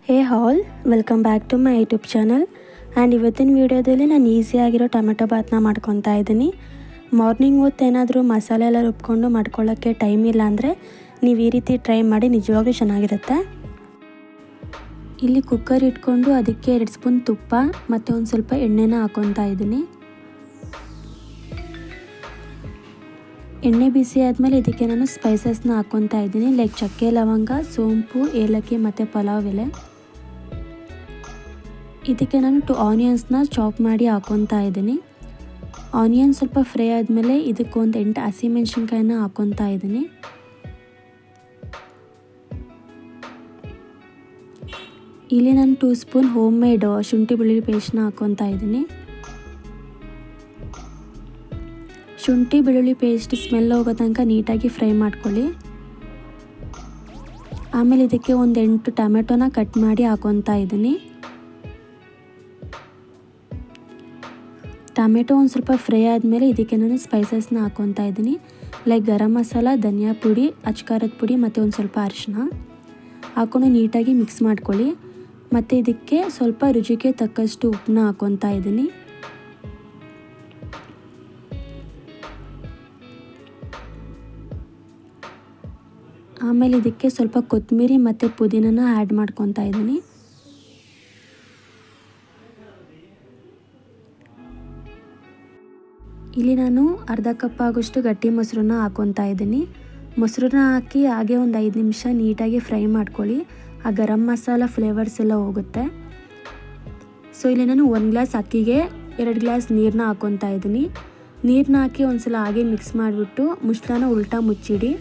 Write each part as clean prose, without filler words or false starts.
Hey all, welcome back to my YouTube channel. And ಇವತ್ತಿನ ವೀಡಿಯೋದಲ್ಲಿ ನಾನು ಈಸಿಯಾಗಿರೋ ಟೊಮೆಟೊ ಬಾತ್ನ ಮಾಡ್ಕೊತಾ ಇದ್ದೀನಿ. ಮಾರ್ನಿಂಗ್ ಹೊತ್ತು ಏನಾದರೂ ಮಸಾಲೆ ಎಲ್ಲ ರುಬ್ಕೊಂಡು ಮಾಡ್ಕೊಳ್ಳೋಕ್ಕೆ ಟೈಮ್ ಇಲ್ಲ ಅಂದರೆ ನೀವು ಈ ರೀತಿ ಟ್ರೈ ಮಾಡಿ, ನಿಜವಾಗ್ಲೂ ಚೆನ್ನಾಗಿರುತ್ತೆ. ಇಲ್ಲಿ ಕುಕ್ಕರ್ ಇಟ್ಕೊಂಡು ಅದಕ್ಕೆ 2 ಸ್ಪೂನ್ ತುಪ್ಪ ಮತ್ತು ಒಂದು ಸ್ವಲ್ಪ ಎಣ್ಣೆನ ಹಾಕ್ಕೊತಾ ಇದ್ದೀನಿ. ಎಣ್ಣೆ ಬಿಸಿ ಆದಮೇಲೆ ಇದಕ್ಕೆ ನಾನು ಸ್ಪೈಸಸ್ನ ಹಾಕ್ಕೊತಾ ಇದ್ದೀನಿ. ಲೈಕ್ ಚಕ್ಕೆ, ಲವಂಗ, ಸೋಂಪು, ಏಲಕ್ಕಿ ಮತ್ತು ಪಲಾವ್ ಎಲೆ. ಇದಕ್ಕೆ ನಾನು 2 ಆನಿಯನ್ಸ್ನ ಚಾಪ್ ಮಾಡಿ ಹಾಕ್ಕೊತಾ ಇದ್ದೀನಿ. ಆನಿಯನ್ ಸ್ವಲ್ಪ ಫ್ರೈ ಆದಮೇಲೆ ಇದಕ್ಕೆ ಒಂದು 8 ಹಸಿಮೆಣ್ಸಿನ್ಕಾಯಿನ ಹಾಕ್ಕೊತಾ ಇದ್ದೀನಿ. ಇಲ್ಲಿ ನಾನು 2 ಸ್ಪೂನ್ ಹೋಮ್ ಮೇಡ್ ಶುಂಠಿ ಬೆಳ್ಳುಳ್ಳಿ ಪೇಸ್ಟ್ನ ಹಾಕ್ಕೊತಾ ಇದ್ದೀನಿ. ಶುಂಠಿ ಬೆಳ್ಳುಳ್ಳಿ ಪೇಸ್ಟ್ ಸ್ಮೆಲ್ ಹೋಗೋ ತನಕ ನೀಟಾಗಿ ಫ್ರೈ ಮಾಡ್ಕೊಳ್ಳಿ. ಆಮೇಲೆ ಇದಕ್ಕೆ ಒಂದು 8 ಟೊಮೆಟೊನ ಕಟ್ ಮಾಡಿ ಹಾಕ್ಕೊತಾ ಇದ್ದೀನಿ. ಟೊಮೆಟೊ ಒಂದು ಸ್ವಲ್ಪ ಫ್ರೈ ಆದಮೇಲೆ ಇದಕ್ಕೆ ನಾನು ಸ್ಪೈಸಸ್ನ ಹಾಕ್ಕೊತಾ ಇದ್ದೀನಿ. ಲೈಕ್ ಗರಂ ಮಸಾಲ, ಧನಿಯಾ ಪುಡಿ, ಅಚ್ಕಾರದ ಪುಡಿ ಮತ್ತು ಒಂದು ಸ್ವಲ್ಪ ಅರಿಶಿನ ಹಾಕ್ಕೊಂಡು ನೀಟಾಗಿ ಮಿಕ್ಸ್ ಮಾಡ್ಕೊಳ್ಳಿ. ಮತ್ತು ಇದಕ್ಕೆ ಸ್ವಲ್ಪ ರುಚಿಗೆ ತಕ್ಕಷ್ಟು ಉಪ್ಪನ್ನ ಹಾಕ್ಕೊತಾ ಇದ್ದೀನಿ. ಆಮೇಲೆ ಇದಕ್ಕೆ ಸ್ವಲ್ಪ ಕೊತ್ತಂಬರಿ ಮತ್ತು ಪುದೀನನ ಆ್ಯಡ್ ಮಾಡ್ಕೊತಾ ಇದ್ದೀನಿ. ಇಲ್ಲಿ ನಾನು ಅರ್ಧ ಕಪ್ ಆಗೋಷ್ಟು ಗಟ್ಟಿ ಮೊಸರನ್ನ ಹಾಕ್ಕೊತಾ ಇದ್ದೀನಿ. ಮೊಸರನ್ನ ಹಾಕಿ ಹಾಗೆ ಒಂದು 5 ನಿಮಿಷ ನೀಟಾಗಿ ಫ್ರೈ ಮಾಡ್ಕೊಳ್ಳಿ. ಆ ಗರಂ ಮಸಾಲ ಫ್ಲೇವರ್ಸ್ ಎಲ್ಲ ಹೋಗುತ್ತೆ. ಸೊ ಇಲ್ಲಿ ನಾನು 1 ಗ್ಲಾಸ್ ಅಕ್ಕಿಗೆ 2 ಗ್ಲಾಸ್ ನೀರನ್ನ ಹಾಕ್ಕೊತಾ ಇದ್ದೀನಿ. ನೀರನ್ನ ಹಾಕಿ ಒಂದು ಸಲ ಹಾಗೆ ಮಿಕ್ಸ್ ಮಾಡಿಬಿಟ್ಟು ಮುಚ್ಚಳನ ಉಲ್ಟಾ ಮುಚ್ಚಿಡಿ.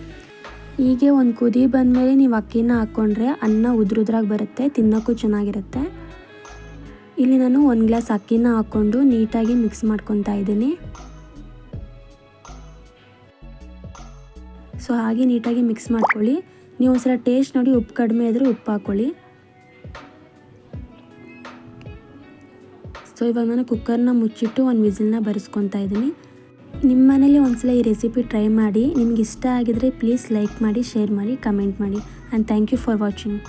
ಹೀಗೆ ಒಂದು ಕುದಿ ಬಂದಮೇಲೆ ನೀವು ಅಕ್ಕಿನ ಹಾಕ್ಕೊಂಡ್ರೆ ಅನ್ನ ಉದ್ರುದ್ರಾಗಿ ಬರುತ್ತೆ, ತಿನ್ನೋಕ್ಕೂ ಚೆನ್ನಾಗಿರುತ್ತೆ. ಇಲ್ಲಿ ನಾನು 1 ಗ್ಲಾಸ್ ಅಕ್ಕಿನ ಹಾಕ್ಕೊಂಡು ನೀಟಾಗಿ ಮಿಕ್ಸ್ ಮಾಡ್ಕೊತಾ ಇದ್ದೀನಿ. ಸೊ ಹಾಗೆ ನೀಟಾಗಿ ಮಿಕ್ಸ್ ಮಾಡ್ಕೊಳ್ಳಿ. ನೀವು ಒಂದ್ಸಲ ಟೇಸ್ಟ್ ನೋಡಿ, ಉಪ್ಪು ಕಡಿಮೆ ಇದ್ದರೆ ಉಪ್ಪು ಹಾಕ್ಕೊಳ್ಳಿ. ಸೊ ಇವಾಗ ನಾನು ಕುಕ್ಕರ್ನ ಮುಚ್ಚಿಟ್ಟು ಒಂದು ವಿಸಿಲ್ನ ಬರೆಸ್ಕೊತಾ ಇದ್ದೀನಿ. ನಿಮ್ಮ ಮನೇಲಿ ಒಂದ್ಸಲ ಈ ರೆಸಿಪಿ ಟ್ರೈ ಮಾಡಿ. ನಿಮ್ಗೆ ಇಷ್ಟ ಆಗಿದರೆ ಪ್ಲೀಸ್ ಲೈಕ್ ಮಾಡಿ, ಶೇರ್ ಮಾಡಿ, ಕಮೆಂಟ್ ಮಾಡಿ. And thank you for watching.